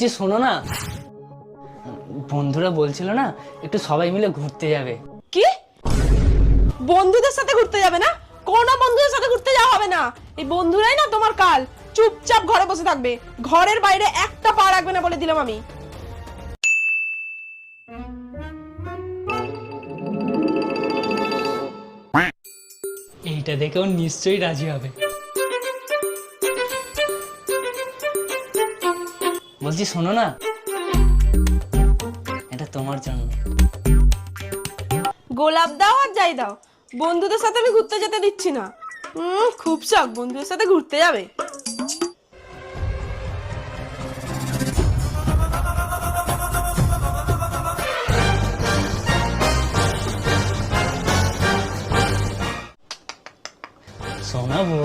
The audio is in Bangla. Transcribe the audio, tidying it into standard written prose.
বলছি শোনো না, বন্ধুরা বলছিল না একটু সবাই মিলে ঘুরতে যাবে। কি বন্ধুদের সাথে ঘুরতে যাবে না? কোনো বন্ধুদের সাথে ঘুরতে যাওয়া হবে না। এই বন্ধুরাই না তোমার কাল। চুপচাপ ঘরে বসে থাকবে, ঘরের বাইরে একটা পা রাখবে না বলে দিলাম আমি। এইটা দেখেও নিশ্চয়ই রাজি হবে। বলছি শোনো না, এটা তোমার জন্য। গোলাপ দাও আর যাই দাও, বন্ধুদের সাথে আমি ঘুরতে যেতে দিচ্ছি না। খুব শখ বন্ধুদের সাথে ঘুরতে যাবে। শোনা বউ।